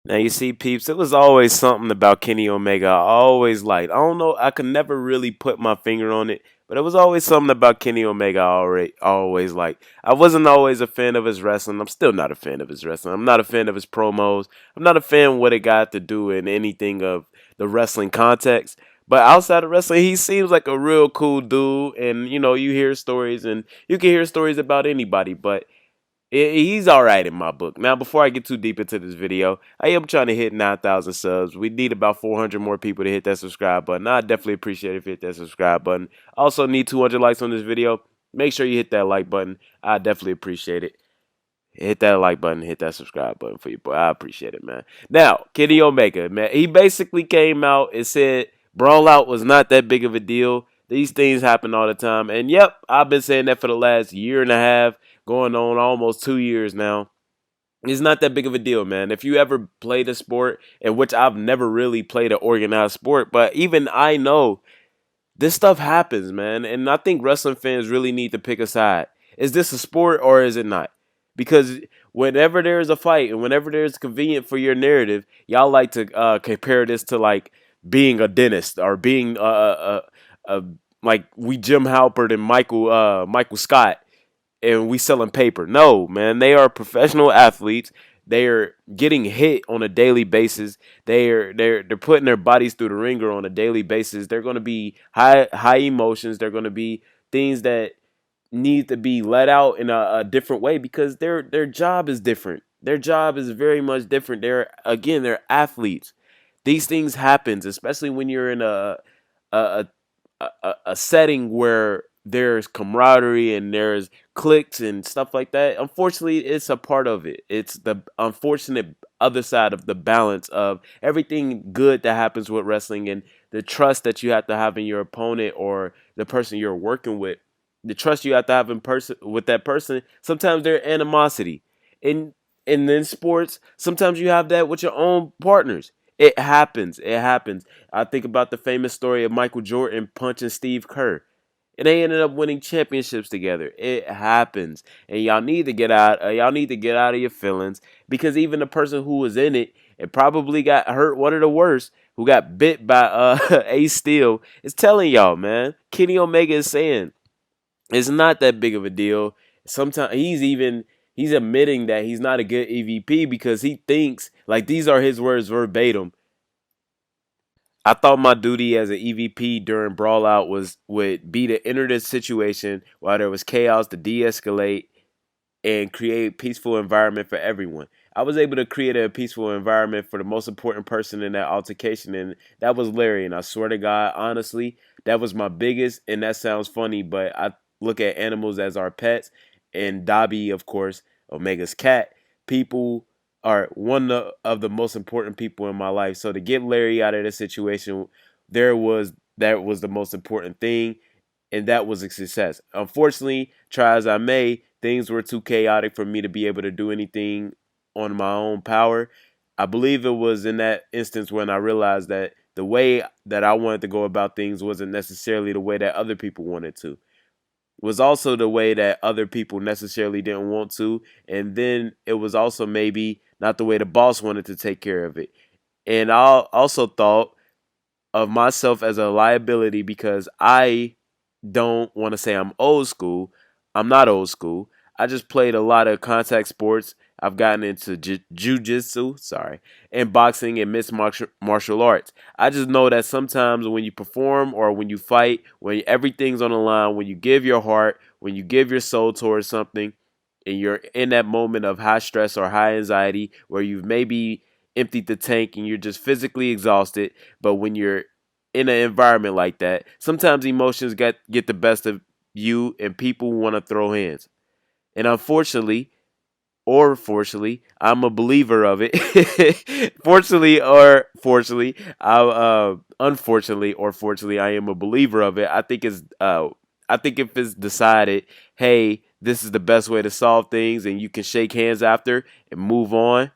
Now you see, peeps, it was always something about Kenny Omega I always liked. I don't know, I could never really put my finger on it, but it was always something about Kenny Omega I always liked. I wasn't always a fan of his wrestling. I'm still not a fan of his wrestling. I'm not a fan of his promos. I'm not a fan of what it got to do in anything of the wrestling context. But outside of wrestling, he seems like a real cool dude. And you hear stories, and you can hear stories about anybody, but he's all right in my book. Now, before I get too deep into this video, I am trying to hit 9,000 subs. We need about 400 more people to hit that subscribe button. I definitely appreciate it if you hit that subscribe button. Also need 200 likes on this video. Make sure you hit that like button. I definitely appreciate it. Hit that like button, hit that subscribe button for you, boy. I appreciate it, man. Now, Kenny Omega, man, he basically came out and said Brawl Out was not that big of a deal. These things happen all the time. And yep, I've been saying that for the last year and a half, going on almost 2 years now. It's not that big of a deal, man. If you ever played a sport, in which I've never really played an organized sport, but even I know this stuff happens, man. And I think wrestling fans really need to pick a side. Is this a sport or is it not? Because whenever there's a fight and whenever there's convenient for your narrative, y'all like to compare this to like being a dentist or being like we Jim Halpert and Michael Scott and we selling paper. No, man, they are professional athletes. They are getting hit on a daily basis. They're putting their bodies through the ringer on a daily basis. They're going to be high emotions. They're going to be things that need to be let out in a different way because their job is different. Their job is very much different. They're athletes. These things happens, especially when you're in a a setting where there's camaraderie and there's cliques and stuff like that. Unfortunately, it's a part of it. It's the unfortunate other side of the balance of everything good that happens with wrestling and the trust that you have to have in your opponent or the person you're working with. The trust you have to have in person with that person. Sometimes there's animosity. In then sports, sometimes you have that with your own partners. It happens. It happens. I think about the famous story of Michael Jordan punching Steve Kerr. And they ended up winning championships together. It happens, and y'all need to get out. Y'all need to get out of your feelings because even the person who was in it and probably got hurt, one of the worst, who got bit by Ace Steel, is telling y'all, man. Kenny Omega is saying it's not that big of a deal. Sometimes he's admitting that he's not a good EVP because he thinks like these are his words verbatim. I thought my duty as an EVP during Brawl Out would be to enter this situation while there was chaos to de-escalate and create peaceful environment for everyone. I was able to create a peaceful environment for the most important person in that altercation, and that was Larry. And I swear to God, honestly, that was my biggest. And that sounds funny, but I look at animals as our pets, and Dobby, of course, Omega's cat. People are one of the most important people in my life. So to get Larry out of the situation, that was the most important thing, and that was a success. Unfortunately, try as I may, things were too chaotic for me to be able to do anything on my own power. I believe it was in that instance when I realized that the way that I wanted to go about things wasn't necessarily the way that other people wanted to. Was also the way that other people necessarily didn't want to, and then it was also maybe not the way the boss wanted to take care of it. And I also thought of myself as a liability because I don't want to say I'm old school. I'm not old school. I just played a lot of contact sports. I've gotten into jujitsu, sorry, and boxing and mixed martial arts. I just know that sometimes when you perform or when you fight, when everything's on the line, when you give your heart, when you give your soul towards something, and you're in that moment of high stress or high anxiety where you've maybe emptied the tank and you're just physically exhausted, but when you're in an environment like that, sometimes emotions get the best of you and people want to throw hands. And unfortunately, or fortunately, I'm a believer of it. Fortunately or fortunately, unfortunately or fortunately, I am a believer of it. I think if it's decided, hey, this is the best way to solve things, and you can shake hands after and move on.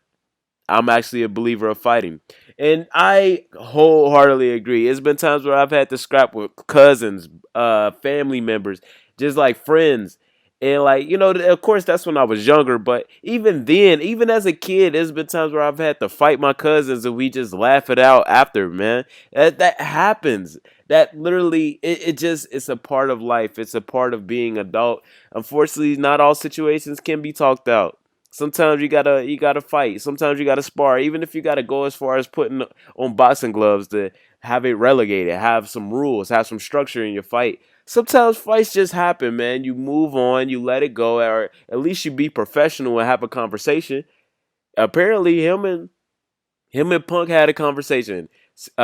I'm actually a believer of fighting. And I wholeheartedly agree. It's been times where I've had to scrap with cousins, family members, just like friends. And like, of course that's when I was younger, but even then, even as a kid, there's been times where I've had to fight my cousins and we just laugh it out after, man. That happens. That literally it just it's a part of life. It's a part of being adult. Unfortunately, not all situations can be talked out. Sometimes you gotta fight. Sometimes you gotta spar. Even if you gotta go as far as putting on boxing gloves to have it relegated, have some rules, have some structure in your fight. Sometimes fights just happen, man. You move on, you let it go, or at least you be professional and have a conversation. Apparently, him and Punk had a conversation.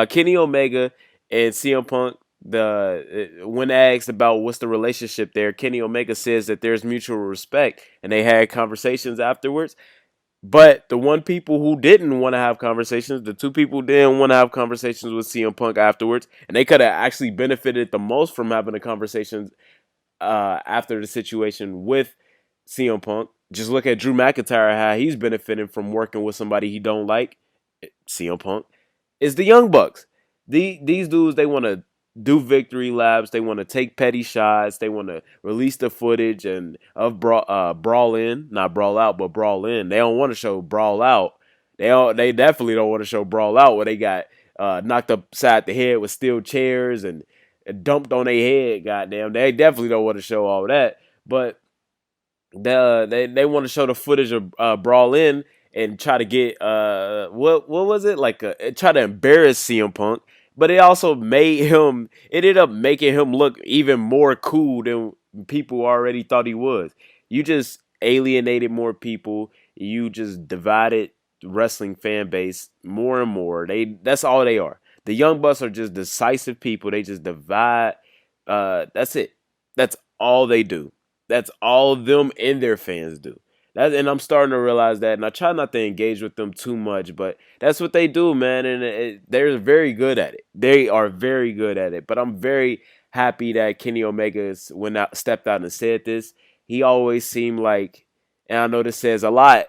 Kenny Omega and CM Punk. When asked about what's the relationship there, Kenny Omega says that there's mutual respect, and they had conversations afterwards. But the one people who didn't want to have conversations, the two people who didn't want to have conversations with CM Punk afterwards, and they could have actually benefited the most from having a conversation after the situation with CM Punk. Just look at Drew McIntyre, how he's benefiting from working with somebody he don't like, CM Punk. It's the Young Bucks. These dudes, they want to do victory laps. They want to take petty shots. They want to release the footage and of brawl in, not brawl out, but brawl in. They don't want to show brawl out. They definitely don't want to show brawl out where they got knocked upside the head with steel chairs and dumped on their head. Goddamn, they definitely don't want to show all that. But they want to show the footage of Brawl In and try to get what was it like try to embarrass CM Punk, but it also made him it ended up making him look even more cool than people already thought he was. You just alienated more people. You just divided wrestling fan base more and more. That's all they are. The Young Bucks are just decisive people. They just divide. That's it. That's all they do. That's all them and their fans do. And I'm starting to realize that, and I try not to engage with them too much, but that's what they do, man, and they're very good at it. They are very good at it. But I'm very happy that Kenny Omega stepped out and said this. He always seemed like, and I know this says a lot.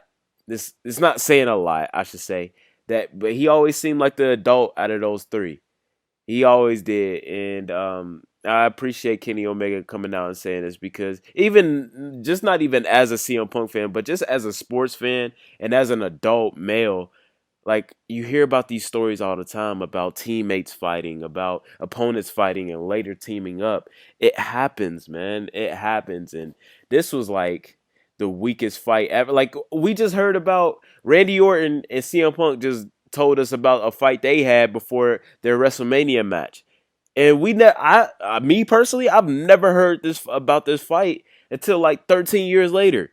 This it's not saying a lot, I should say that, but he always seemed like the adult out of those three. He always did, and I appreciate Kenny Omega coming out and saying this because even just not even as a CM Punk fan, but just as a sports fan and as an adult male, like you hear about these stories all the time about teammates fighting, about opponents fighting, and later teaming up. It happens, man. It happens, and this was like the weakest fight ever. Like we just heard about Randy Orton and CM Punk just told us about a fight they had before their WrestleMania match. And me personally, I've never heard this about this fight until like 13 years later.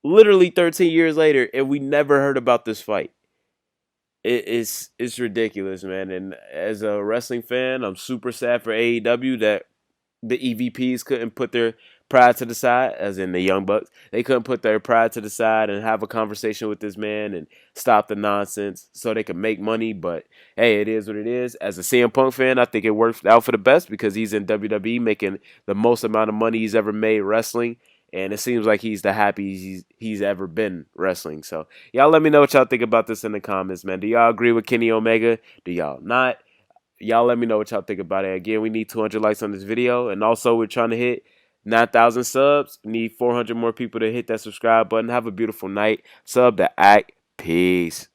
Literally 13 years later, and we never heard about this fight. It's ridiculous, man. And as a wrestling fan, I'm super sad for AEW that the EVPs couldn't put their pride to the side, as in the Young Bucks. They couldn't put their pride to the side and have a conversation with this man and stop the nonsense so they could make money. But hey, it is what it is. As a CM Punk fan, I think it worked out for the best because he's in WWE making the most amount of money he's ever made wrestling. And it seems like he's the happiest he's ever been wrestling. So y'all let me know what y'all think about this in the comments, man. Do y'all agree with Kenny Omega? Do y'all not? Y'all let me know what y'all think about it. Again, we need 200 likes on this video. And also, we're trying to hit 9,000 subs. We need 400 more people to hit that subscribe button. Have a beautiful night. Sub to Act. Peace.